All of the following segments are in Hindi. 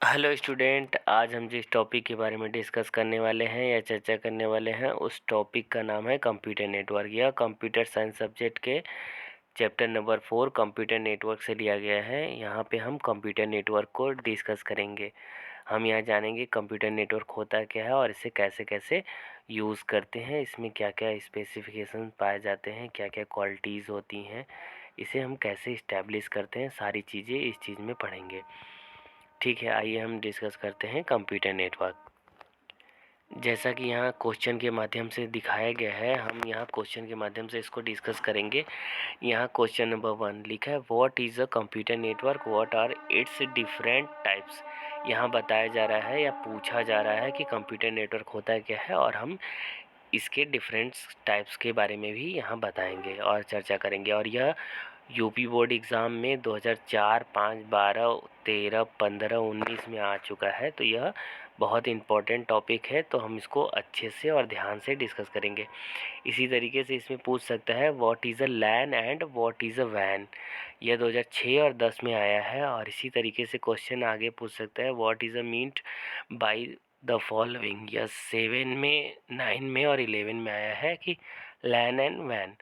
हेलो स्टूडेंट, आज हम जिस टॉपिक के बारे में डिस्कस करने वाले हैं या चर्चा करने वाले हैं उस टॉपिक का नाम है कंप्यूटर नेटवर्क। यह कंप्यूटर साइंस सब्जेक्ट के चैप्टर नंबर 4 कंप्यूटर नेटवर्क से लिया गया है। यहाँ पे हम कंप्यूटर नेटवर्क को डिस्कस करेंगे। हम यहाँ जानेंगे कंप्यूटर नेटवर्क होता क्या है और इसे कैसे कैसे यूज़ करते हैं, इसमें क्या क्या स्पेसिफिकेशन पाए जाते हैं, क्या क्या क्वालिटीज़ होती हैं, इसे हम कैसे इस्टेब्लिश करते हैं, सारी चीज़ें इस चीज़ में पढ़ेंगे। ठीक है, आइए हम डिस्कस करते हैं कंप्यूटर नेटवर्क। जैसा कि यहाँ क्वेश्चन के माध्यम से दिखाया गया है, हम यहाँ क्वेश्चन के माध्यम से इसको डिस्कस करेंगे। यहाँ क्वेश्चन नंबर 1 लिखा है, what is a computer network, what are its different types. यहाँ बताया जा रहा है या पूछा जा रहा है कि कंप्यूटर नेटवर्क होता है क्या है, और हम इसके डिफरेंट टाइप्स के बारे में भी यहाँ बताएंगे और चर्चा करेंगे। और यह यूपी बोर्ड एग्ज़ाम में 2004, 5, 12, 13, 15, 19 में आ चुका है। तो यह बहुत इम्पोर्टेंट टॉपिक है, तो हम इसको अच्छे से और ध्यान से डिस्कस करेंगे। इसी तरीके से इसमें पूछ सकता है, what is a LAN and what is a वैन। यह 2006 और 10 में आया है। और इसी तरीके से क्वेश्चन आगे पूछ सकता है, what is a meant by the following. यह 7 में, 9 में और 11 में आया है कि लैन एंड वैन।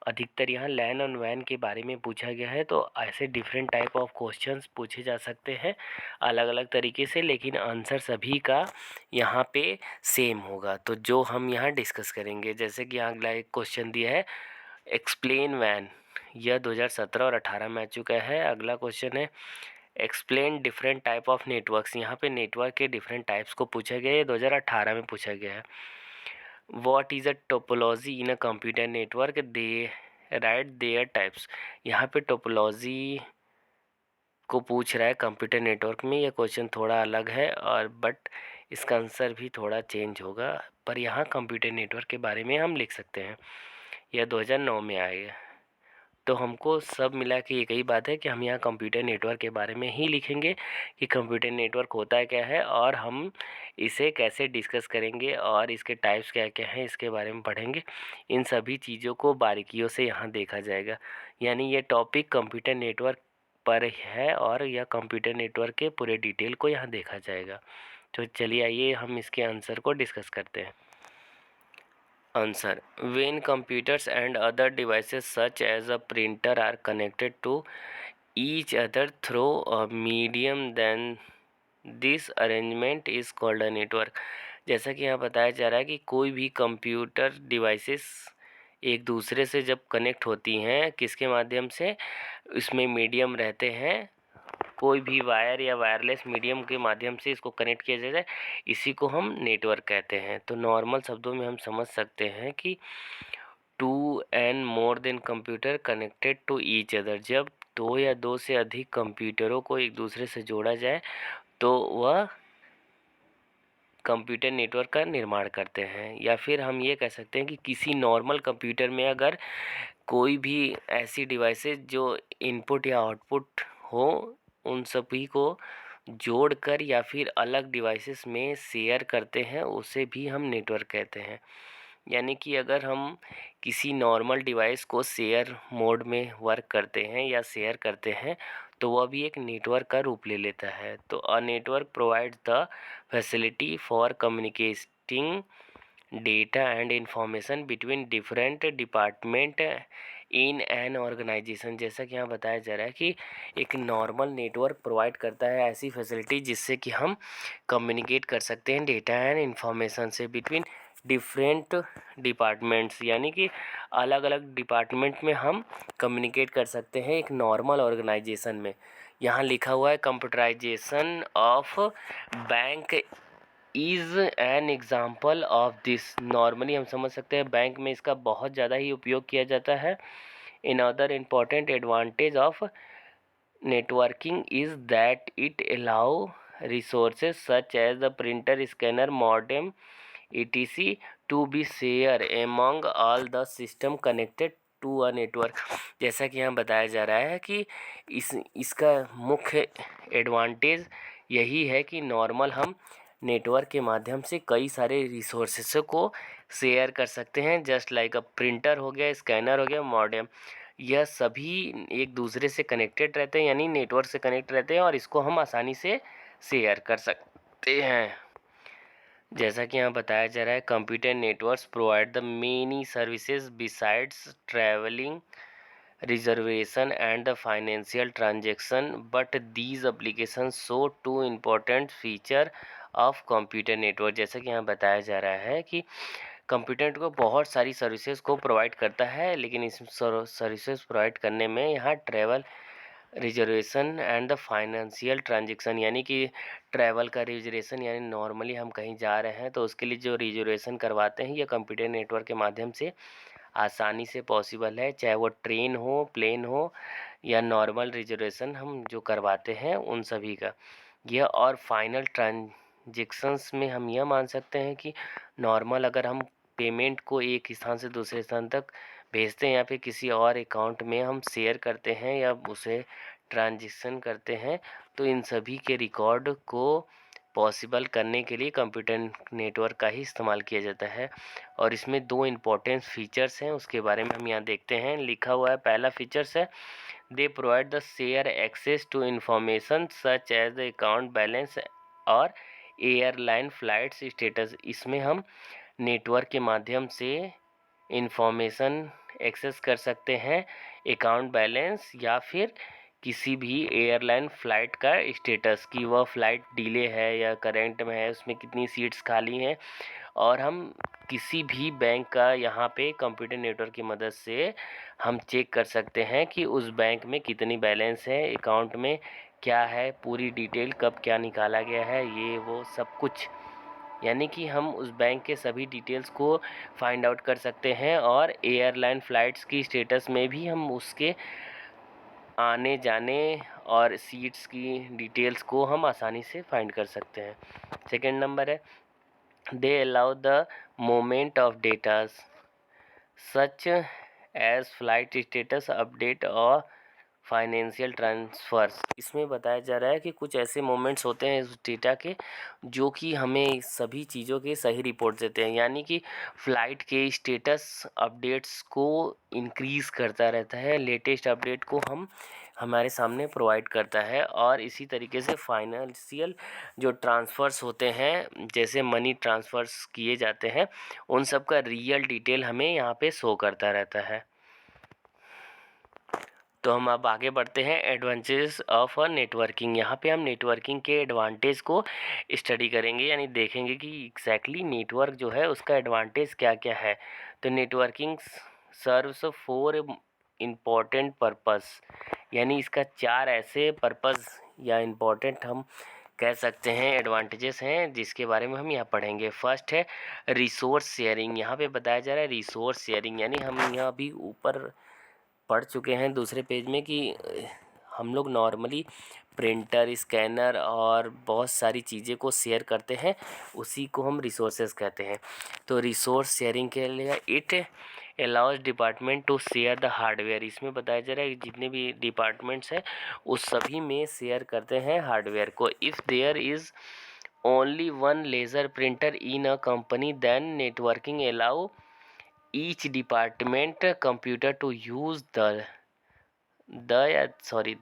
अधिकतर यहाँ लैन और वैन के बारे में पूछा गया है। तो ऐसे डिफरेंट टाइप ऑफ क्वेश्चंस पूछे जा सकते हैं अलग अलग तरीके से, लेकिन आंसर सभी का यहाँ पे सेम होगा। तो जो हम यहाँ डिस्कस करेंगे, जैसे कि यहाँ अगला एक क्वेश्चन दिया है, एक्सप्लेन वैन। यह 2017 और 18 में आ चुका है। अगला क्वेश्चन है, explain different type of networks. यहाँ पे नेटवर्क के डिफरेंट टाइप्स को पूछा गया है, 2018 में पूछा गया है। What is a topology in a computer network, they right there types. यहाँ पे टोपोलॉजी को पूछ रहा है कंप्यूटर नेटवर्क में। यह क्वेश्चन थोड़ा अलग है और बट इसका आंसर भी थोड़ा चेंज होगा, पर यहाँ कंप्यूटर नेटवर्क के बारे में हम लिख सकते हैं। यह 2009 में आएगा। तो हमको सब मिला के एक ही बात है कि हम यहाँ कंप्यूटर नेटवर्क के बारे में ही लिखेंगे कि कंप्यूटर नेटवर्क होता है क्या है, और हम इसे कैसे डिस्कस करेंगे और इसके टाइप्स क्या क्या हैं इसके बारे में पढ़ेंगे। इन सभी चीज़ों को बारीकियों से यहाँ देखा जाएगा। यानी ये टॉपिक कंप्यूटर नेटवर्क पर है और यह कंप्यूटर नेटवर्क के पूरे डिटेल को यहाँ देखा जाएगा। तो चलिए आइए हम इसके आंसर को डिस्कस करते हैं। Answer: when computers and other devices such as a printer are connected to each other through a medium, then this arrangement is called a network। जैसा कि यहाँ बताया जा रहा है कि कोई भी कंप्यूटर डिवाइसेस एक दूसरे से जब कनेक्ट होती हैं, किसके माध्यम से, इसमें मीडियम रहते हैं, कोई भी वायर या वायरलेस मीडियम के माध्यम से इसको कनेक्ट किया जाए, इसी को हम नेटवर्क कहते हैं। तो नॉर्मल शब्दों में हम समझ सकते हैं कि two and more than computer connected to each other. जब दो या दो से अधिक कंप्यूटरों को एक दूसरे से जोड़ा जाए तो वह कंप्यूटर नेटवर्क का निर्माण करते हैं। या फिर हम ये कह सकते हैं कि किसी नॉर्मल कंप्यूटर में अगर कोई भी ऐसी डिवाइसेस जो इनपुट या आउटपुट हो, उन सभी को जोड़कर या फिर अलग डिवाइसेस में शेयर करते हैं, उसे भी हम नेटवर्क कहते हैं। यानी कि अगर हम किसी नॉर्मल डिवाइस को शेयर मोड में वर्क करते हैं या शेयर करते हैं, तो वह भी एक नेटवर्क का रूप ले लेता है। तो a network provides the facility for communicating data and information between different department in an organisation. जैसा कि यहाँ बताया जा रहा है कि एक नॉर्मल नेटवर्क प्रोवाइड करता है ऐसी फैसिलिटी जिससे कि हम कम्युनिकेट कर सकते हैं डेटा एंड इंफॉर्मेशन से बिटवीन डिफरेंट डिपार्टमेंट्स। यानी कि अलग अलग डिपार्टमेंट में हम कम्युनिकेट कर सकते हैं एक नॉर्मल ऑर्गेनाइजेशन में। यहाँ लिखा हुआ है computerisation of bank is an example of this. Normally हम समझ सकते हैं बैंक में इसका बहुत ज़्यादा ही उपयोग किया जाता है। In other important advantage of networking is that it allow resources such as the printer, scanner, modem, etc. to be shared among all the system connected to a network। जैसा कि यहाँ बताया जा रहा है कि इसका मुख्य एडवांटेज यही है कि नॉर्मल हम नेटवर्क के माध्यम से कई सारे रिसोर्सेस को शेयर कर सकते हैं। जस्ट लाइक अ प्रिंटर हो गया, स्कैनर हो गया, मॉडेम, यह सभी एक दूसरे से कनेक्टेड रहते हैं, यानी नेटवर्क से कनेक्ट रहते हैं, और इसको हम आसानी से शेयर कर सकते हैं। जैसा कि यहाँ बताया जा रहा है, computer networks provide the many services besides travelling, reservation and the financial transaction, but these applications show two important feature of computer network। जैसा कि यहाँ बताया जा रहा है कि कंप्यूटर को बहुत सारी सर्विसेज को प्रोवाइड करता है, लेकिन इस सर्विसेज प्रोवाइड करने में यहाँ travel reservation and the financial transaction, यानी कि ट्रैवल का रिजर्वेशन, यानी नॉर्मली हम कहीं जा रहे हैं तो उसके लिए जो रिजर्वेशन करवाते हैं ये कंप्यूटर नेटवर्क के माध्यम से आसानी से पॉसिबल है। चाहे वो ट्रेन हो, प्लेन हो या नॉर्मल रिजर्वेशन हम जो करवाते हैं उन सभी का यह। और फाइनल ट्रांजेक्शन्स में हम यह मान सकते हैं कि नॉर्मल अगर हम पेमेंट को एक स्थान से दूसरे स्थान तक भेजते हैं या फिर किसी और अकाउंट में हम शेयर करते हैं या उसे ट्रांजेक्शन करते हैं, तो इन सभी के रिकॉर्ड को पॉसिबल करने के लिए कंप्यूटर नेटवर्क का ही इस्तेमाल किया जाता है। और इसमें दो इम्पोर्टेंट फीचर्स हैं, उसके बारे में हम यहाँ देखते हैं। लिखा हुआ है, पहला फीचर्स है they provide the share access to information such as the account balance और एयरलाइन फ्लाइट्स स्टेटस। इसमें हम नेटवर्क के माध्यम से इंफॉर्मेशन एक्सेस कर सकते हैं, अकाउंट बैलेंस या फिर किसी भी एयरलाइन फ़्लाइट का स्टेटस कि वह फ़्लाइट डिले है या करंट में है, उसमें कितनी सीट्स खाली हैं। और हम किसी भी बैंक का यहाँ पे कंप्यूटर नेटवर्क की मदद से हम चेक कर सकते हैं कि उस बैंक में कितनी बैलेंस है, अकाउंट में क्या है, पूरी डिटेल कब क्या निकाला गया है, ये वो सब कुछ। यानी कि हम उस बैंक के सभी डिटेल्स को फाइंड आउट कर सकते हैं और एयरलाइन फ़्लाइट्स की स्टेटस में भी हम उसके आने जाने और सीट्स की डिटेल्स को हम आसानी से फाइंड कर सकते हैं। सेकंड नंबर है they allow the moment of data such as flight status update और फाइनेंशियल ट्रांसफ़र्स। इसमें बताया जा रहा है कि कुछ ऐसे मोमेंट्स होते हैं इस डेटा के जो कि हमें सभी चीज़ों के सही रिपोर्ट देते हैं, यानी कि फ़्लाइट के स्टेटस अपडेट्स को इंक्रीज़ करता रहता है, लेटेस्ट अपडेट को हम हमारे सामने प्रोवाइड करता है। और इसी तरीके से फाइनेंशियल जो ट्रांसफ़र्स होते हैं, जैसे मनी ट्रांसफ़र्स किए जाते हैं, उन सब का रियल डिटेल हमें यहाँ पे शो करता रहता है। तो हम अब आगे बढ़ते हैं एडवांटेज ऑफ अ नेटवर्किंग। यहाँ पे हम नेटवर्किंग के एडवांटेज को स्टडी करेंगे, यानी देखेंगे कि एग्जैक्टली नेटवर्क जो है उसका एडवांटेज क्या क्या है। तो networking serves four important purpose, यानी इसका चार ऐसे पर्पस या इम्पोर्टेंट हम कह सकते हैं एडवांटेजेस हैं, जिसके बारे में हम यहाँ पढ़ेंगे। फर्स्ट है रिसोर्स शेयरिंग। यहाँ पे बताया जा रहा है रिसोर्स शेयरिंग, यानी हम यहाँ अभी ऊपर पढ़ चुके हैं दूसरे पेज में कि हम लोग नॉर्मली प्रिंटर, स्कैनर और बहुत सारी चीज़ें को शेयर करते हैं, उसी को हम रिसोर्सेज कहते हैं। तो रिसोर्स शेयरिंग के लिए it allows department to share the hardware. इसमें बताया जा रहा है कि जितने भी डिपार्टमेंट्स हैं उस सभी में शेयर करते हैं हार्डवेयर को। If there is only one laser printer in a company then networking allow each department computer to use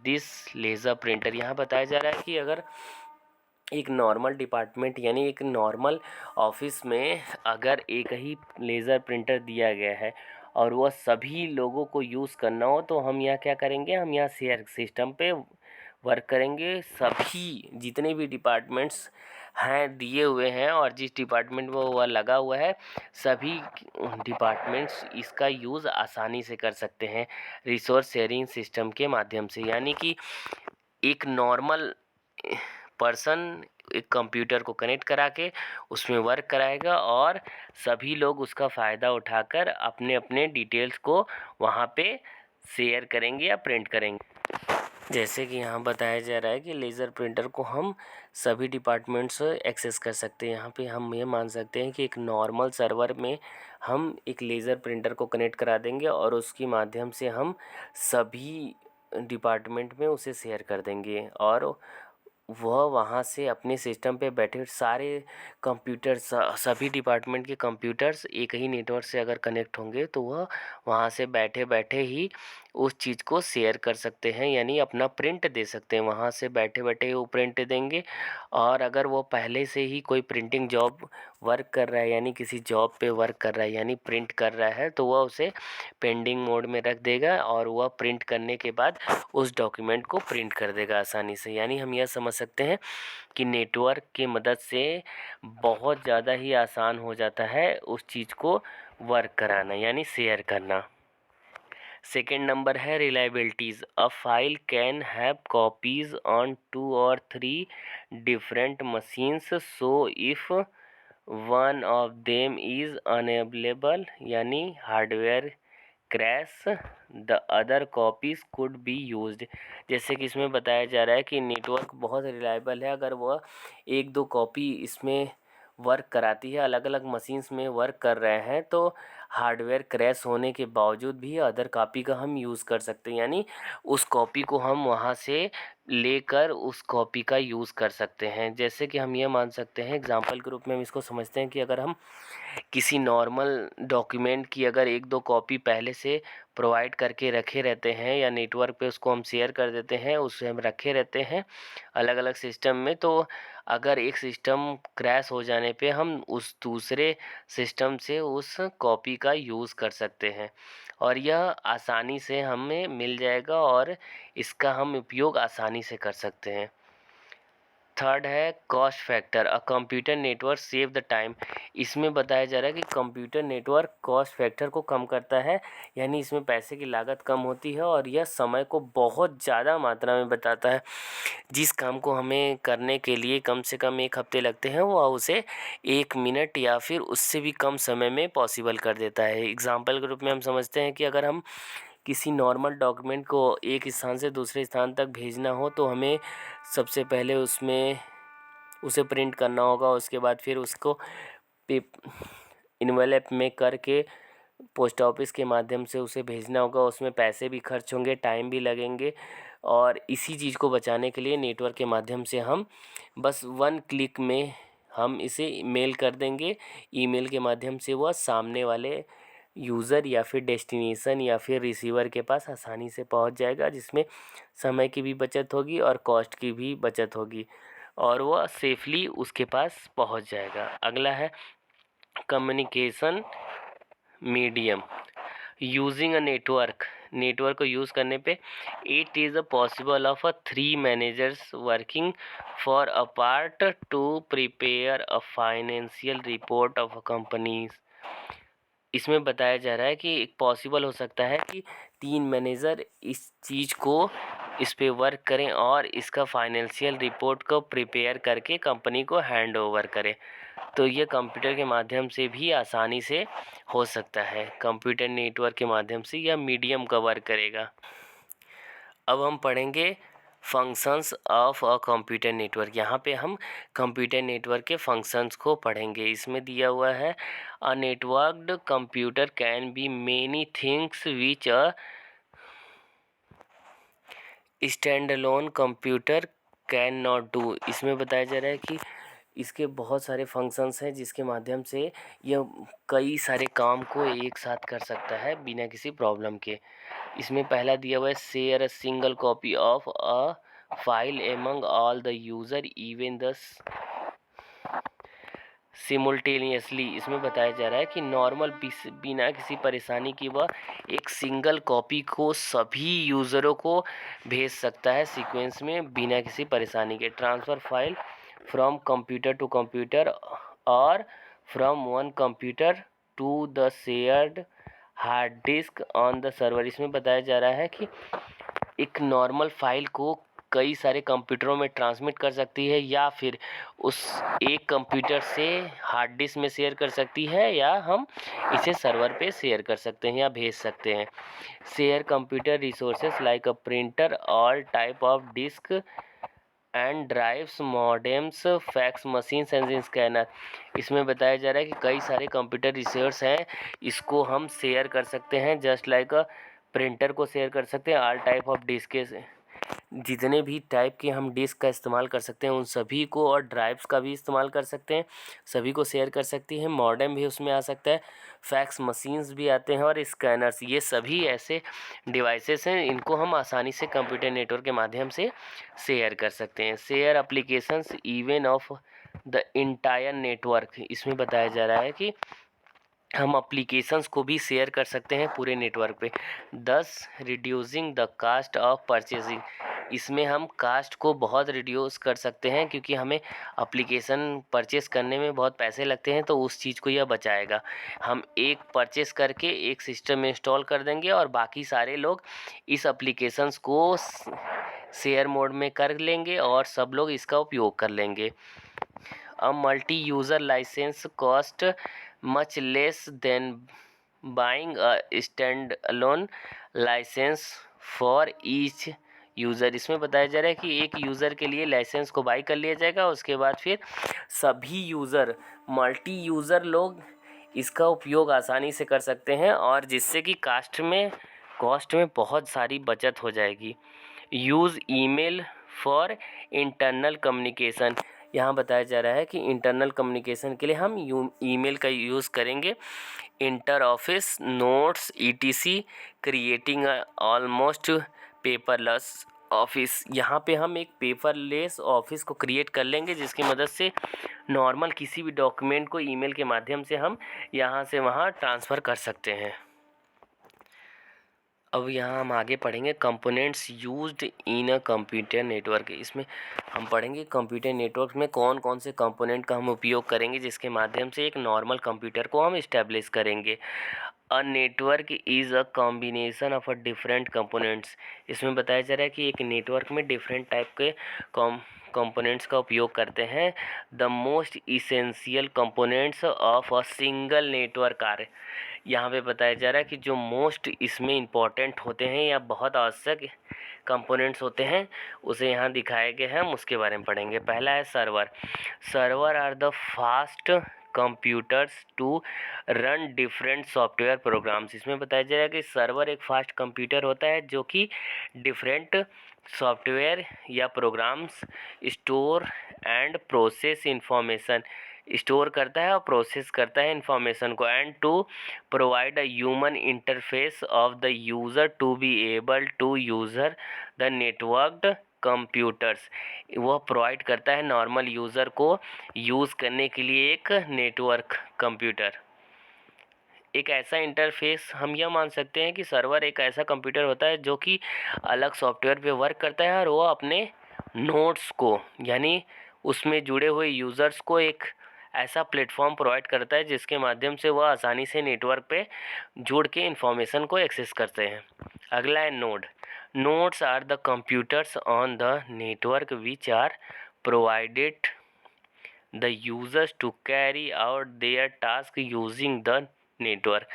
this laser printer. यहाँ बताया जा रहा है कि अगर एक नॉर्मल डिपार्टमेंट यानी एक नॉर्मल ऑफिस में अगर एक ही लेज़र प्रिंटर दिया गया है और वह सभी लोगों को यूज़ करना हो, तो हम यहाँ क्या करेंगे, हम यहाँ शेयर सिस्टम पे वर्क करेंगे। सभी जितने भी डिपार्टमेंट्स हैं दिए हुए हैं और जिस डिपार्टमेंट में वह लगा हुआ है, सभी डिपार्टमेंट्स इसका यूज़ आसानी से कर सकते हैं रिसोर्स शेयरिंग सिस्टम के माध्यम से। यानी कि एक नॉर्मल पर्सन एक कंप्यूटर को कनेक्ट करा के उसमें वर्क कराएगा और सभी लोग उसका फ़ायदा उठाकर अपने अपने डिटेल्स को वहाँ पे शेयर करेंगे या प्रिंट करेंगे। जैसे कि यहाँ बताया जा रहा है कि लेज़र प्रिंटर को हम सभी डिपार्टमेंट्स एक्सेस कर सकते हैं। यहाँ पे हम ये मान सकते हैं कि एक नॉर्मल सर्वर में हम एक लेज़र प्रिंटर को कनेक्ट करा देंगे और उसके माध्यम से हम सभी डिपार्टमेंट में उसे शेयर कर देंगे और वह वहाँ से अपने सिस्टम पे बैठे सारे कंप्यूटर सभी डिपार्टमेंट के कंप्यूटर्स एक ही नेटवर्क से अगर कनेक्ट होंगे तो वह वहाँ से बैठे बैठे ही उस चीज़ को शेयर कर सकते हैं, यानी अपना प्रिंट दे सकते हैं। वहाँ से बैठे बैठे ही वो प्रिंट देंगे। और अगर वो पहले से ही कोई प्रिंटिंग जॉब वर्क कर रहा है, यानी किसी जॉब पे वर्क कर रहा है, यानी प्रिंट कर रहा है, तो वह उसे पेंडिंग मोड में रख देगा और वह प्रिंट करने के बाद उस डॉक्यूमेंट को प्रिंट कर देगा आसानी से। यानी हम यह समझ सकते हैं कि नेटवर्क की मदद से बहुत ज़्यादा ही आसान हो जाता है उस चीज़ को वर्क कराना, यानी शेयर करना। सेकेंड नंबर है reliabilities. A file can have copies on 2 or 3 different machines, so if one of them is unavailable, यानी hardware crash, the other copies could be used. जैसे कि इसमें बताया जा रहा है कि नेटवर्क बहुत रिलायबल है। अगर वह एक दो कॉपी इसमें वर्क कराती है, अलग अलग मशीन्स में वर्क कर रहे हैं, तो हार्डवेयर क्रैश होने के बावजूद भी अदर कॉपी का हम यूज़ कर सकते हैं, यानी उस कॉपी को हम वहाँ से लेकर उस कॉपी का यूज़ कर सकते हैं। जैसे कि हम ये मान सकते हैं, एग्जांपल के रूप में हम इसको समझते हैं कि अगर हम किसी नॉर्मल डॉक्यूमेंट की अगर एक दो कॉपी पहले से प्रोवाइड करके रखे रहते हैं या नेटवर्क पे उसको हम शेयर कर देते हैं, उसे हम रखे रहते हैं अलग अलग सिस्टम में, तो अगर एक सिस्टम क्रैश हो जाने पे हम उस दूसरे सिस्टम से उस कॉपी का यूज़ कर सकते हैं और यह आसानी से हमें मिल जाएगा और इसका हम उपयोग आसानी से कर सकते हैं। थर्ड है cost factor. A computer network save the time. इसमें बताया जा रहा है कि कंप्यूटर नेटवर्क कॉस्ट फैक्टर को कम करता है, यानी इसमें पैसे की लागत कम होती है और यह समय को बहुत ज़्यादा मात्रा में बताता है। जिस काम को हमें करने के लिए कम से कम 1 हफ्ते लगते हैं, वह उसे 1 मिनट या फिर उससे भी कम समय में पॉसिबल कर देता है। एग्जाम्पल के रूप में हम समझते हैं कि अगर हम किसी नॉर्मल डॉक्यूमेंट को एक स्थान से दूसरे स्थान तक भेजना हो तो हमें सबसे पहले उसमें उसे प्रिंट करना होगा, उसके बाद फिर उसको इन्वेलप में करके पोस्ट ऑफिस के माध्यम से उसे भेजना होगा। उसमें पैसे भी खर्च होंगे, टाइम भी लगेंगे और इसी चीज़ को बचाने के लिए नेटवर्क के माध्यम से हम बस 1 क्लिक में हम इसे मेल कर देंगे। ईमेल के माध्यम से वह सामने वाले यूज़र या फिर डेस्टिनेशन या फिर रिसीवर के पास आसानी से पहुंच जाएगा, जिसमें समय की भी बचत होगी और कॉस्ट की भी बचत होगी और वह सेफली उसके पास पहुंच जाएगा। अगला है communication medium. Using a network को यूज़ करने पे it is a possible of 3 managers working for a part two prepare a financial report of a companies. इसमें बताया जा रहा है कि एक पॉसिबल हो सकता है कि 3 मैनेजर इस चीज़ को इस पे वर्क करें और इसका फाइनेंशियल रिपोर्ट को प्रिपेयर करके कंपनी को हैंड ओवर करें। तो ये कंप्यूटर के माध्यम से भी आसानी से हो सकता है। कंप्यूटर नेटवर्क के माध्यम से यह मीडियम का वर्क करेगा। अब हम पढ़ेंगे functions of a computer network. यहाँ पे हम कंप्यूटर नेटवर्क के फंक्शंस को पढ़ेंगे। इसमें दिया हुआ है a networked computer can be many things which a stand alone computer can not do. इसमें बताया जा रहा है कि इसके बहुत सारे फंक्शंस हैं जिसके माध्यम से यह कई सारे काम को एक साथ कर सकता है बिना किसी प्रॉब्लम के। इसमें पहला दिया हुआ है share a single copy of a file among all the user even the simultaneously. इसमें बताया जा रहा है कि नॉर्मल बिना किसी परेशानी की वह एक सिंगल कॉपी को सभी यूज़रों को भेज सकता है सीक्वेंस में बिना किसी परेशानी के। Transfer file from computer to computer और from one computer to the shared hard disk on the server. इसमें बताया जा रहा है कि एक नॉर्मल फाइल को कई सारे कंप्यूटरों में ट्रांसमिट कर सकती है या फिर उस एक कंप्यूटर से हार्ड डिस्क में शेयर कर सकती है या हम इसे सर्वर पे शेयर कर सकते हैं या भेज सकते हैं। Share computer resources like a printer all type of disk and drives modems fax machines and scanner. इसमें बताया जा रहा है कि कई सारे कंप्यूटर रिसोर्स हैं, इसको हम शेयर कर सकते हैं जस्ट लाइक अ प्रिंटर को शेयर कर सकते हैं। ऑल टाइप ऑफ डिस्क जितने भी टाइप के हम डिस्क का इस्तेमाल कर सकते हैं उन सभी को, और ड्राइव्स का भी इस्तेमाल कर सकते हैं, सभी को शेयर कर सकती है। मॉडेम भी उसमें आ सकता है, फैक्स मशीन्स भी आते हैं, और स्कैनर्स, ये सभी ऐसे डिवाइसेस हैं, इनको हम आसानी से कंप्यूटर नेटवर्क के माध्यम से शेयर कर सकते हैं। Share applications even of the entire network, इसमें बताया जा रहा है कि हम एप्लीकेशंस को भी शेयर कर सकते हैं पूरे नेटवर्क पे। 10 reducing the cost of purchasing, इसमें हम कास्ट को बहुत रिड्यूस कर सकते हैं, क्योंकि हमें एप्लीकेशन परचेस करने में बहुत पैसे लगते हैं, तो उस चीज़ को यह बचाएगा। हम एक परचेस करके एक सिस्टम में इंस्टॉल कर देंगे और बाकी सारे लोग इस एप्लीकेशंस को शेयर मोड में कर लेंगे और सब लोग इसका उपयोग कर लेंगे। A multi-user license cost much less than buying a standalone license for each user. इसमें बताया जा रहा है कि एक यूज़र के लिए लाइसेंस को बाई कर लिया जाएगा, उसके बाद फिर सभी यूज़र, मल्टी यूज़र लोग इसका उपयोग आसानी से कर सकते हैं, और जिससे कि कॉस्ट में बहुत सारी बचत हो जाएगी। Use email for internal communication, यहाँ बताया जा रहा है कि इंटरनल कम्युनिकेशन के लिए हम ईमेल का यूज़ करेंगे। Inter office notes etc creating almost paperless office, यहाँ पे हम एक पेपरलेस ऑफिस को क्रिएट कर लेंगे, जिसकी मदद से नॉर्मल किसी भी डॉक्यूमेंट को ईमेल के माध्यम से हम यहाँ से वहाँ ट्रांसफ़र कर सकते हैं। अब यहाँ हम आगे पढ़ेंगे components used in a computer network. इसमें हम पढ़ेंगे कंप्यूटर नेटवर्क में कौन कौन से कंपोनेंट का हम उपयोग करेंगे, जिसके माध्यम से एक नॉर्मल कंप्यूटर को हम इस्टेब्लिश करेंगे। अ network is a combination of a different components, इसमें बताया जा रहा है कि एक नेटवर्क में डिफरेंट टाइप के कंपोनेंट्स का उपयोग करते हैं। The most essential components of a single network are, यहाँ पे बताया जा रहा है कि जो मोस्ट इसमें इम्पॉर्टेंट होते हैं या बहुत आवश्यक कंपोनेंट्स होते हैं उसे यहाँ दिखाए गए हैं, हम उसके बारे में पढ़ेंगे। पहला है server. Server are the fast computers to run different software programs, इसमें बताया जा रहा है कि सर्वर एक फास्ट कंप्यूटर होता है जो कि डिफरेंट सॉफ्टवेयर या programs store and process information, store करता है और प्रोसेस करता है इंफॉर्मेशन को, and to provide a human interface of the user to be able to user the networked computers, वह प्रोवाइड करता है नॉर्मल यूज़र को यूज़ करने के लिए एक नेटवर्क कंप्यूटर। एक ऐसा इंटरफेस, हम यह मान सकते हैं कि सर्वर एक ऐसा कंप्यूटर होता है जो कि अलग सॉफ्टवेयर पे वर्क करता है, और वो अपने नोड्स को यानी उसमें जुड़े हुए यूज़र्स को एक ऐसा प्लेटफॉर्म प्रोवाइड करता है जिसके माध्यम से वह आसानी से नेटवर्क पे जुड़ के इंफॉर्मेशन को एक्सेस करते हैं। अगला है node. Nodes are the computers on the network which are provided the users to carry out their task using the network.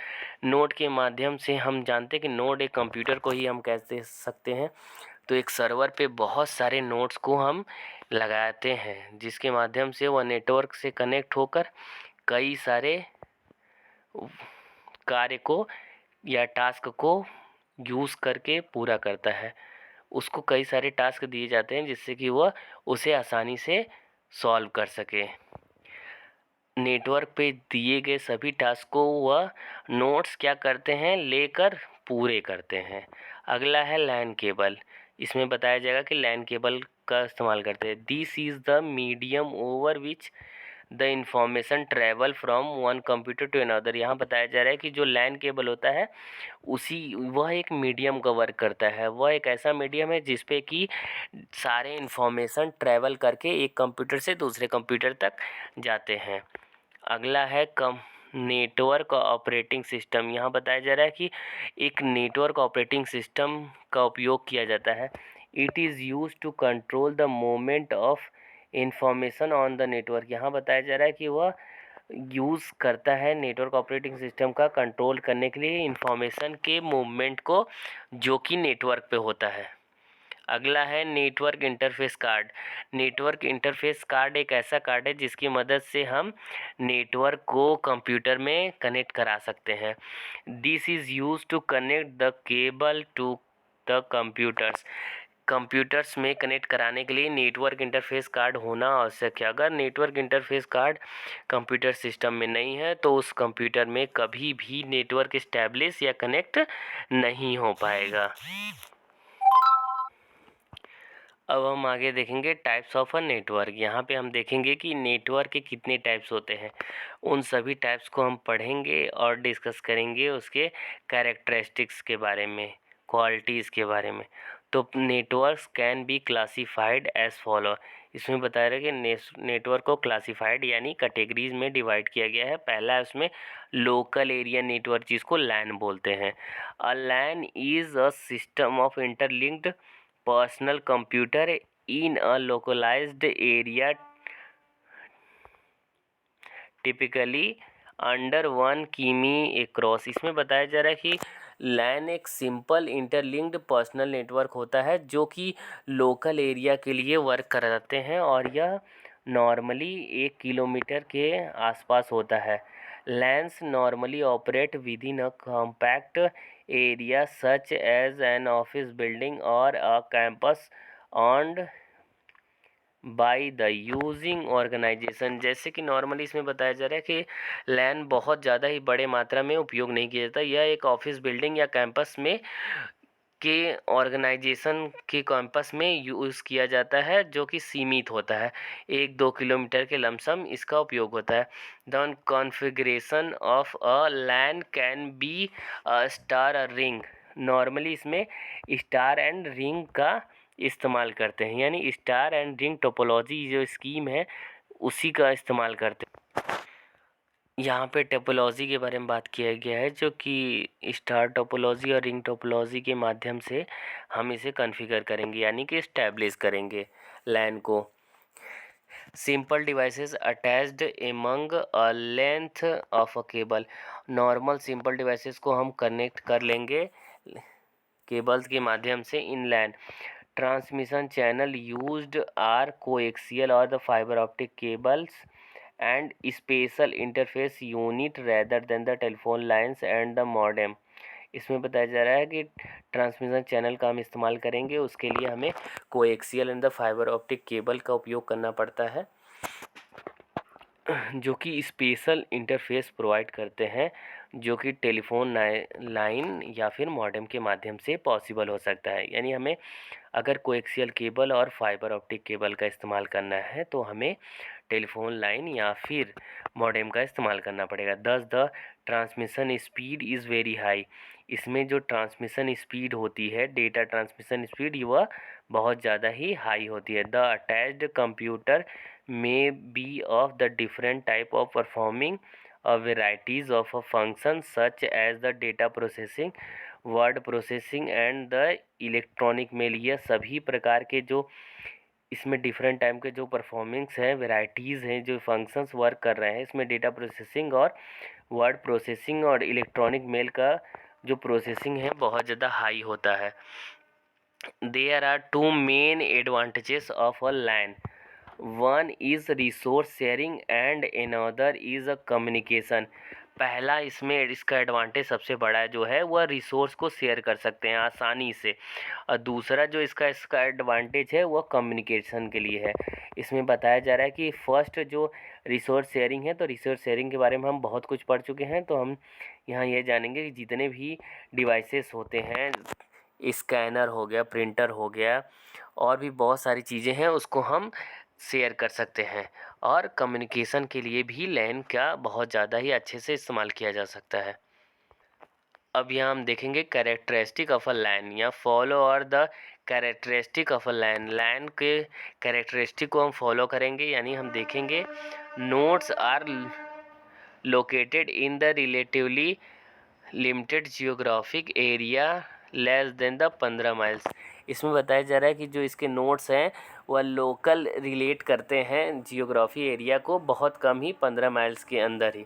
Node के माध्यम से हम जानते हैं कि नोड एक कंप्यूटर को ही हम कह सकते हैं, तो एक सर्वर पे बहुत सारे नोड्स को हम लगाते हैं जिसके माध्यम से वह नेटवर्क से कनेक्ट होकर कई सारे कार्य को या टास्क को यूज़ करके पूरा करता है। उसको कई सारे टास्क दिए जाते हैं जिससे कि वह उसे आसानी से सॉल्व कर सके। नेटवर्क पे दिए गए सभी टास्क को वह नोड्स क्या करते हैं, लेकर पूरे करते हैं। अगला है लैन केबल। इसमें बताया जाएगा कि लैन केबल का इस्तेमाल करते हैं। This is the medium over which the information travel from one computer to another. यहाँ बताया जा रहा है कि जो लैन केबल होता है वह एक मीडियम का वर्क करता है। वह एक ऐसा मीडियम है जिसपे कि सारे इंफॉर्मेशन ट्रैवल करके एक कंप्यूटर से दूसरे कंप्यूटर तक जाते हैं। अगला है नेटवर्क ऑपरेटिंग सिस्टम। यहाँ बताया जा रहा है कि एक नेटवर्क ऑपरेटिंग सिस्टम का उपयोग किया जाता है। It is use to control the movement of information on the network. यहाँ बताया जा रहा है कि वह यूज़ करता है नेटवर्क ऑपरेटिंग सिस्टम का कंट्रोल करने के लिए इंफॉर्मेशन के मूवमेंट को जो कि नेटवर्क पे होता है। अगला है network interface card. Network interface card एक ऐसा कार्ड है जिसकी मदद से हम नेटवर्क को कंप्यूटर में कनेक्ट करा सकते हैं। This is use to connect the cable to the computers. Computers में कनेक्ट कराने के लिए नेटवर्क इंटरफेस कार्ड होना आवश्यक है। अगर network interface card computer system में नहीं है तो उस कंप्यूटर में कभी भी नेटवर्क इस्टेब्लिश या कनेक्ट नहीं हो पाएगा। अब हम आगे देखेंगे टाइप्स ऑफ अ नेटवर्क। यहाँ पे हम देखेंगे कि नेटवर्क के कितने टाइप्स होते हैं। उन सभी टाइप्स को हम पढ़ेंगे और डिस्कस करेंगे उसके कैरेक्टरिस्टिक्स के बारे में, क्वालिटीज़ के बारे में। तो networks can be classified as follow. इसमें बताया रहा है कि नेटवर्क को क्लासिफाइड यानी कैटेगरीज में डिवाइड किया गया है। पहला है उसमें लोकल एरिया नेटवर्क, जिसको लैन बोलते हैं। A LAN is a system of interlinked personal computer in a localised area typically under 1 किमी एक्रॉस। इसमें बताया जा रहा है कि लैन एक सिंपल इंटरलिंक्ड पर्सनल नेटवर्क होता है जो कि लोकल एरिया के लिए वर्क कराते हैं और यह नॉर्मली 1 किलोमीटर के आसपास होता है। LANs normally operate within a compact area such as an office building और a campus owned by the using organisation. जैसे कि नॉर्मली इसमें बताया जा रहा है कि लैन बहुत ज़्यादा ही बड़े मात्रा में उपयोग नहीं किया जाता। यह एक ऑफिस बिल्डिंग या कैंपस में के ऑर्गेनाइजेशन के कैंपस में यूज़ किया जाता है, जो कि सीमित होता है। 1-2 किलोमीटर के लमसम इसका उपयोग होता है। The configuration of a LAN can be a star a ring. Normally इसमें स्टार एंड रिंग का इस्तेमाल करते हैं, यानी स्टार एंड रिंग टोपोलॉजी जो स्कीम है उसी का इस्तेमाल करते हैं। यहाँ पे टोपोलॉजी के बारे में बात किया गया है, जो कि स्टार टोपोलॉजी और रिंग टोपोलॉजी के माध्यम से हम इसे कॉन्फ़िगर करेंगे, यानी कि इस्टेब्लिश करेंगे लैन को। Simple devices attached among a length of a cable. Normal simple devices को हम कनेक्ट कर लेंगे केबल्स के माध्यम से in LAN. Transmission channel used are coaxial और the fibre optic cables and special interface unit rather than the telephone lines and the modem। इसमें बताया जा रहा है कि ट्रांसमिशन चैनल का हम इस्तेमाल करेंगे, उसके लिए हमें coaxial and the fibre optic cable का उपयोग करना पड़ता है, जो कि स्पेशल इंटरफेस प्रोवाइड करते हैं, जो कि टेलीफोन लाइन या फिर मॉडेम के माध्यम से पॉसिबल हो सकता है। यानी हमें अगर कोएक्सियल केबल और फाइबर ऑप्टिक केबल का इस्तेमाल करना है तो हमें टेलीफोन लाइन या फिर मॉडेम का इस्तेमाल करना पड़ेगा। दस the transmission speed is very high. इसमें जो ट्रांसमिशन स्पीड होती है, डेटा ट्रांसमिशन स्पीड, वह बहुत ज़्यादा ही हाई होती है। The attached computer may be of the different type of performing a varieties of a function such as the data processing, word processing and the electronic mail। यह सभी प्रकार के जो इसमें डिफरेंट टाइप के जो परफॉर्मेंस हैं, वेराइटीज़ हैं, जो फंक्शंस वर्क कर रहे हैं, इसमें डेटा प्रोसेसिंग और वर्ड प्रोसेसिंग और इलेक्ट्रॉनिक मेल का जो प्रोसेसिंग है बहुत ज़्यादा हाई होता है। There are two main advantages of a LAN. One is resource sharing and another is a communication. पहला इसमें इसका एडवांटेज सबसे बड़ा है जो है वह रिसोर्स को शेयर कर सकते हैं आसानी से, और दूसरा जो इसका एडवांटेज है वह कम्युनिकेशन के लिए है। इसमें बताया जा रहा है कि फर्स्ट जो रिसोर्स शेयरिंग है, तो रिसोर्स शेयरिंग के बारे में हम बहुत कुछ पढ़ चुके हैं, तो हम यहाँ ये जानेंगे कि जितने भी डिवाइसेस होते हैं, स्कैनर हो गया, प्रिंटर हो गया, और भी बहुत सारी चीज़ें हैं, उसको हम शेयर कर सकते हैं। और कम्युनिकेशन के लिए भी लैन का बहुत ज़्यादा ही अच्छे से इस्तेमाल किया जा सकता है। अब यहाँ हम देखेंगे कैरेक्टरिस्टिक ऑफ अ लैन या फॉलो और the characteristic of a LAN. LAN के कैरेक्टरिस्टिक को हम फॉलो करेंगे, यानी हम देखेंगे nodes are located in the relatively limited geographic area less than the 15 miles. इसमें बताया जा रहा है कि जो इसके नोड्स हैं वह लोकल रिलेट करते हैं जियोग्राफी एरिया को, बहुत कम ही 15 माइल्स के अंदर ही।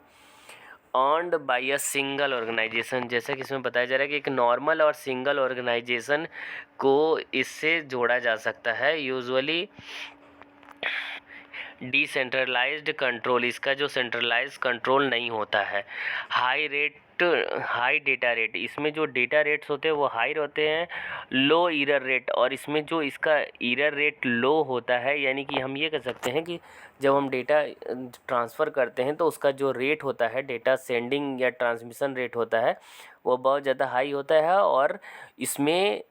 Owned by a single organisation. जैसा कि इसमें बताया जा रहा है कि एक नॉर्मल और सिंगल ऑर्गेनाइजेशन को इससे जोड़ा जा सकता है। यूजुअली डिसेंट्रलाइज्ड कंट्रोल, इसका जो सेंट्रलाइज कंट्रोल नहीं होता है। High rate high data rate, इसमें जो डेटा रेट्स होते हैं वो हाई होते हैं, लो एरर रेट, और इसमें जो इसका एरर रेट लो होता है, यानी कि हम ये कह सकते हैं कि जब हम डेटा ट्रांसफ़र करते हैं तो उसका जो रेट होता है, डेटा सेंडिंग या ट्रांसमिशन रेट होता है, वो बहुत ज़्यादा हाई होता है, और इसमें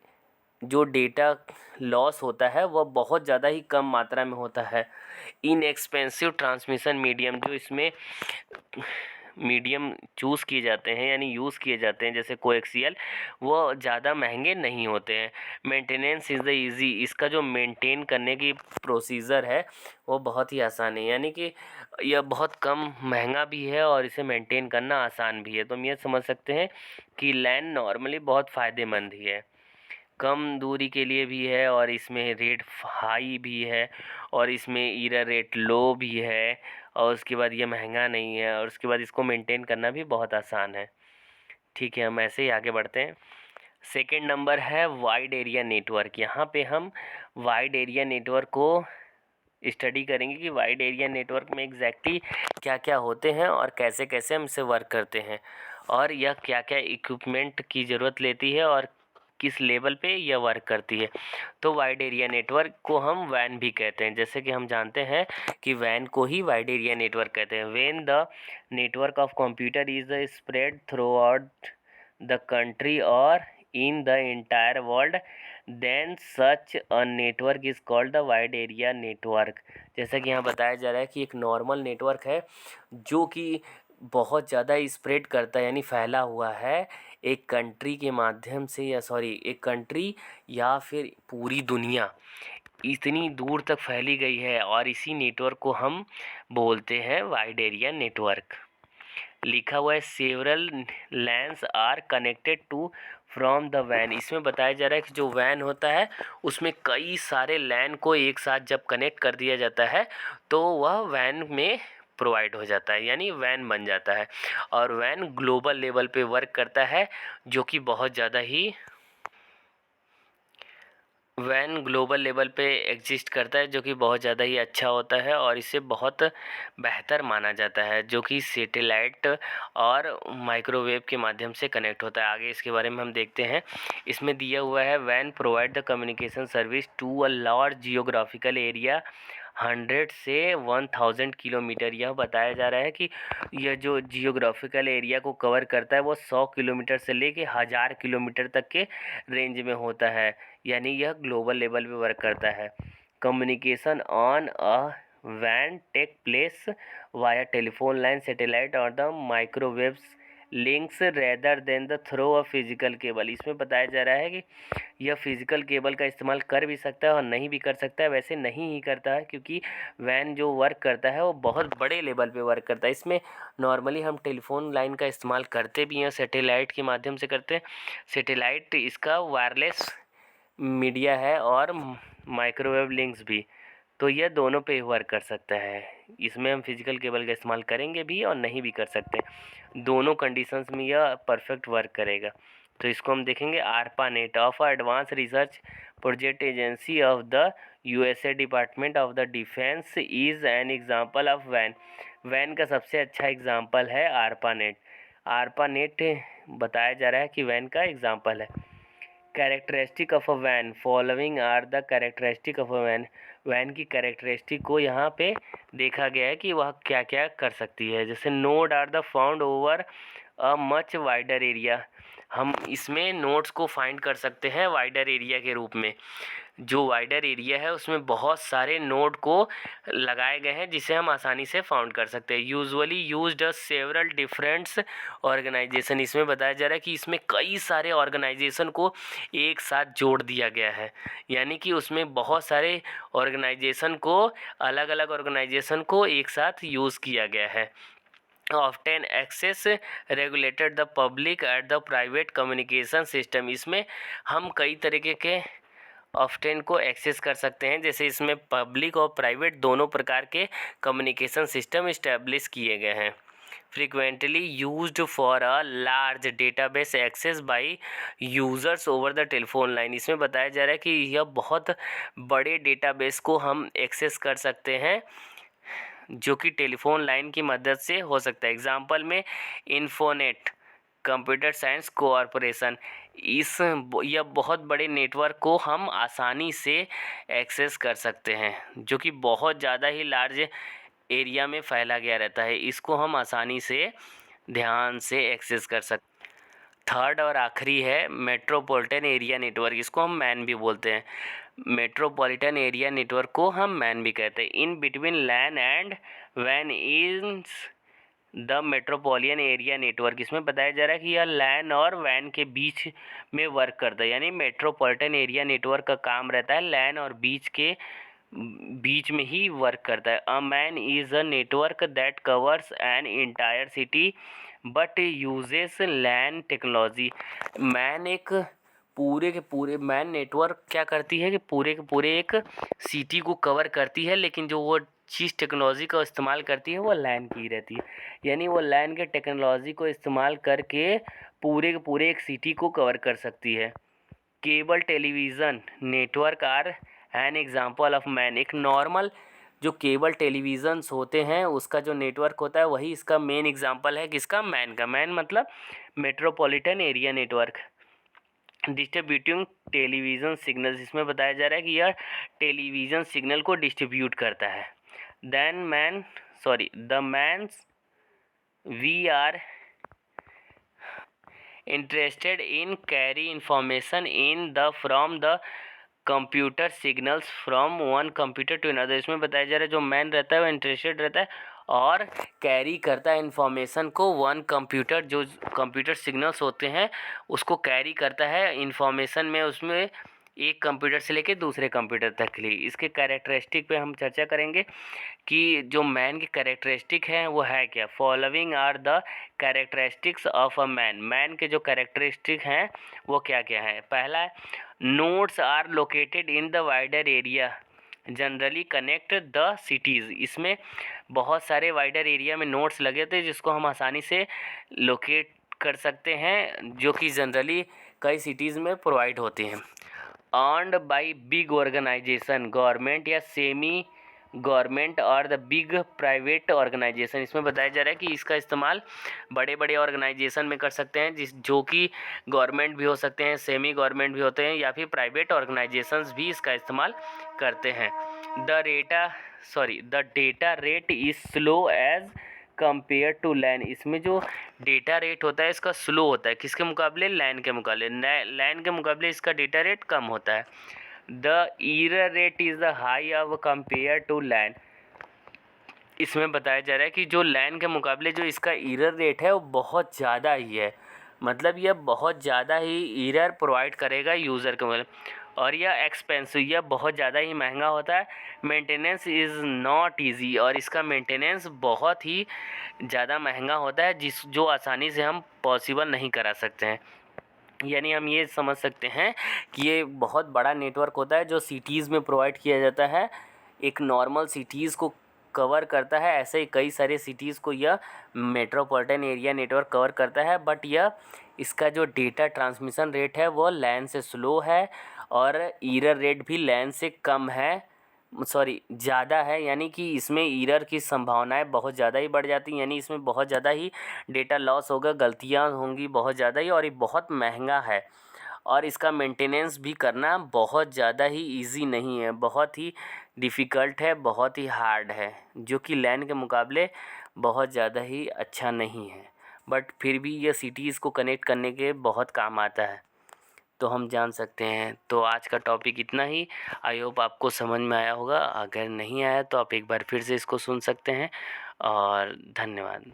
जो डेटा लॉस होता है वह बहुत ज़्यादा ही कम मात्रा में होता है। इनएक्सपेंसिव ट्रांसमिशन मीडियम, जो इसमें मीडियम चूज़ किए जाते हैं यानी यूज़ किए जाते हैं जैसे कोएक्सियल, वो ज़्यादा महंगे नहीं होते हैं। मेंटेनेंस इज़ द ईज़ी, इसका जो मेंटेन करने की प्रोसीजर है वो बहुत ही आसान है, यानी कि यह बहुत कम महंगा भी है और इसे मेंटेन करना आसान भी है। तो हम ये समझ सकते हैं कि लैन नॉर्मली बहुत फ़ायदेमंद ही है, कम दूरी के लिए भी है, और इसमें रेट हाई भी है, और इसमें एरर रेट लो भी है, और उसके बाद ये महंगा नहीं है, और उसके बाद इसको मेंटेन करना भी बहुत आसान है। ठीक है, हम ऐसे ही आगे बढ़ते हैं। सेकंड नंबर है वाइड एरिया नेटवर्क। यहाँ पे हम वाइड एरिया नेटवर्क को स्टडी करेंगे कि वाइड एरिया नेटवर्क में एग्जैक्टली क्या क्या होते हैं और कैसे कैसे हम इसे वर्क करते हैं, और यह क्या क्या इक्विपमेंट की ज़रूरत लेती है और किस लेवल पे यह वर्क करती है। तो वाइड एरिया नेटवर्क को हम वैन भी कहते हैं, जैसे कि हम जानते हैं कि वैन को ही वाइड एरिया नेटवर्क कहते हैं। When the network of computer is spread throughout the country और in the entire world, then such a network is called the wide area network. जैसा कि यहाँ बताया जा रहा है कि एक नॉर्मल नेटवर्क है जो कि बहुत ज़्यादा स्प्रेड करता है, यानी फैला हुआ है एक कंट्री के माध्यम से, या एक कंट्री या फिर पूरी दुनिया इतनी दूर तक फैली गई है, और इसी नेटवर्क को हम बोलते हैं वाइड एरिया नेटवर्क। लिखा हुआ है several LANs are connected to from the वैन। इसमें बताया जा रहा है कि जो वैन होता है उसमें कई सारे लैन को एक साथ जब कनेक्ट कर दिया जाता है तो वह वैन में प्रोवाइड हो जाता है, यानी वैन बन जाता है, और वैन ग्लोबल लेवल पे वर्क करता है, जो कि बहुत ज़्यादा ही वैन ग्लोबल लेवल पे एग्जिस्ट करता है, जो कि बहुत ज़्यादा ही अच्छा होता है, और इसे बहुत बेहतर माना जाता है, जो कि सैटेलाइट और माइक्रोवेव के माध्यम से कनेक्ट होता है। आगे इसके बारे में हम देखते हैं। इसमें दिया हुआ है वैन provide the communication service to a large geographical area 100 से 1000 किलोमीटर। यह बताया जा रहा है कि यह जो जियोग्राफिकल एरिया को कवर करता है वो 100 किलोमीटर से लेके 1000 किलोमीटर तक के रेंज में होता है, यानी यह ग्लोबल लेवल पे वर्क करता है। कम्युनिकेशन ऑन अ वैन take place via telephone line, satellite और the microwaves links rather than the through a physical cable. इसमें बताया जा रहा है कि यह फिजिकल केबल का इस्तेमाल कर भी सकता है और नहीं भी कर सकता है। वैसे नहीं ही करता है, क्योंकि वैन जो वर्क करता है वो बहुत बड़े लेवल पे वर्क करता है। इसमें नॉर्मली हम टेलीफोन लाइन का इस्तेमाल करते भी हैं, सैटेलाइट के माध्यम से करते हैं। सैटेलाइट इसका वायरलेस मीडिया है, और माइक्रोवेव लिंक्स भी, तो यह दोनों पे वर्क कर सकता है। इसमें हम फिजिकल केबल का इस्तेमाल करेंगे भी और नहीं भी कर सकते, दोनों कंडीशंस में यह परफेक्ट वर्क करेगा। तो इसको हम देखेंगे। आरपा net of advance research project agency of the USA department of the defence is an example of van. Van का सबसे अच्छा एग्जाम्पल है आरपा नेट। आरपा नेट बताया जा रहा है कि वैन का एग्जाम्पल है। Characteristic of a van, following are the characteristic of a van. Van की कैरेक्टरिस्टिक को यहाँ पे देखा गया है कि वह क्या क्या कर सकती है। जैसे node are the found over a much wider area. हम इसमें नोड्स को फाइंड कर सकते हैं वाइडर एरिया के रूप में। जो वाइडर एरिया है उसमें बहुत सारे नोड को लगाए गए हैं जिसे हम आसानी से फाउंड कर सकते हैं। Usually used a several differents organisation. इसमें बताया जा रहा है कि इसमें कई सारे ऑर्गेनाइजेशन को एक साथ जोड़ दिया गया है, यानी कि उसमें बहुत सारे ऑर्गेनाइजेशन को, अलग अलग ऑर्गेनाइजेशन को एक साथ यूज़ किया गया है। Often access regulated the public at the private communication system. इसमें हम कई तरीके के ऑफ्टेन को एक्सेस कर सकते हैं, जैसे इसमें पब्लिक और प्राइवेट दोनों प्रकार के कम्युनिकेशन सिस्टम इस्टेब्लिश किए गए हैं। Frequently used for a large database access by users over the telephone line. इसमें बताया जा रहा है कि यह बहुत बड़े डेटाबेस को हम एक्सेस कर सकते हैं, जो कि टेलीफोन लाइन की मदद से हो सकता है। एग्जाम्पल में इन्फोनेट कंप्यूटर साइंस कोऑर्पोरेशन। यह बहुत बड़े नेटवर्क को हम आसानी से एक्सेस कर सकते हैं, जो कि बहुत ज़्यादा ही लार्ज एरिया में फैला गया रहता है। इसको हम आसानी से ध्यान से एक्सेस कर सकते। थर्ड और आखिरी है मेट्रोपॉलिटन एरिया नेटवर्क, इसको हम मैन भी बोलते हैं। मेट्रोपॉलिटन एरिया नेटवर्क को हम मैन भी कहते हैं। इन बिटवीन लैन एंड वैन is the metropolitan area network. इसमें बताया जा रहा है कि यह लैन और वैन के बीच में वर्क करता है, यानी मेट्रोपॉलिटन एरिया नेटवर्क का काम रहता है लैन और बीच में ही वर्क करता है। A MAN is a network that covers an entire city but uses LAN technology. MAN एक पूरे के पूरे मैन नेटवर्क क्या करती है कि पूरे के पूरे एक सिटी को कवर करती है, लेकिन जो वो चीज़ टेक्नोलॉजी का इस्तेमाल करती है वो लैन की रहती है। यानी वो लैन के टेक्नोलॉजी को इस्तेमाल करके पूरे के पूरे एक सिटी को कवर कर सकती है। Cable television network are an example of MAN. एक नॉर्मल जो केबल टेलीविज़न्स होते हैं उसका जो नेटवर्क होता है वही इसका मेन एग्जाम्पल है, किसका? मैन का। मैन मतलब metropolitan area network. Distributing television signals, इसमें बताया जा रहा है कि यह टेलीविज़न सिग्नल को डिस्ट्रीब्यूट करता है। The MANs we are interested in carry information in the from the computer signals from one computer to another. इसमें बताया जा रहा है जो मैन रहता है वो इंटरेस्टेड रहता है और कैरी करता है इन्फॉर्मेशन को वन कंप्यूटर, जो कंप्यूटर सिग्नल्स होते हैं उसको कैरी करता है इन्फॉर्मेशन में, उसमें एक कंप्यूटर से लेके दूसरे कंप्यूटर तक के लिए। इसके कैरेक्टरिस्टिक पे हम चर्चा करेंगे कि जो मैन की कैरेक्टरिस्टिक है वो है क्या। Following are the characteristics of a MAN. MAN के जो कैरेक्टरिस्टिक हैं वो क्या क्या है। पहला है nodes are located in the wider area generally connect the cities. इसमें बहुत सारे वाइडर एरिया में नोड्स लगे थे जिसको हम आसानी से लोकेट कर सकते हैं, जो कि जनरली कई सिटीज़ में प्रोवाइड होती हैं। Earned by big organisation, government या सेमी गवर्नमेंट और द बिग प्राइवेट ऑर्गेनाइजेशन। इसमें बताया जा रहा है कि इसका इस्तेमाल बड़े बड़े ऑर्गेनाइजेशन में कर सकते हैं, जो कि गवर्नमेंट भी हो सकते हैं, सेमी गवर्नमेंट भी होते हैं, या फिर प्राइवेट ऑर्गेनाइजेशंस भी इसका इस्तेमाल करते हैं। The data rate is slow as compare to LAN. इसमें जो डेटा रेट होता है इसका स्लो होता है, किसके मुकाबले? लैन के मुकाबले। लैन के मुकाबले इसका डेटा रेट कम होता है। The error rate is the high of compare to LAN. इसमें बताया जा रहा है कि जो लैन के मुकाबले जो इसका एरर रेट है वो बहुत ज़्यादा ही है, मतलब यह बहुत ज़्यादा ही एरर प्रोवाइड करेगा यूज़र के मतलब, और यह एक्सपेंसिव, यह बहुत ज़्यादा ही महंगा होता है। मेंटेनेंस इज़ नॉट इजी, और इसका मेंटेनेंस बहुत ही ज़्यादा महंगा होता है जो आसानी से हम पॉसिबल नहीं करा सकते हैं। यानी हम ये समझ सकते हैं कि ये बहुत बड़ा नेटवर्क होता है जो सिटीज़ में प्रोवाइड किया जाता है, एक नॉर्मल सिटीज़ को कवर करता है। ऐसे ही कई सारे सिटीज़ को यह मेट्रोपॉलिटन एरिया नेटवर्क कवर करता है, बट यह इसका जो डेटा ट्रांसमिशन रेट है वो लैन से स्लो है और एरर रेट भी लैन से कम है, ज़्यादा है। यानी कि इसमें एरर की संभावनाएं बहुत ज़्यादा ही बढ़ जाती हैं, यानी इसमें बहुत ज़्यादा ही डेटा लॉस होगा, गलतियां होंगी बहुत ज़्यादा ही, और ये बहुत महंगा है और इसका मेंटेनेंस भी करना बहुत ज़्यादा ही इजी नहीं है, बहुत ही डिफ़िकल्ट है, बहुत ही हार्ड है, जो कि लैन के मुकाबले बहुत ज़्यादा ही अच्छा नहीं है। बट फिर भी ये सिटीज़ को कनेक्ट करने के बहुत काम आता है, तो हम जान सकते हैं। तो आज का टॉपिक इतना ही। आई होप आपको समझ में आया होगा। अगर नहीं आया तो आप एक बार फिर से इसको सुन सकते हैं, और धन्यवाद।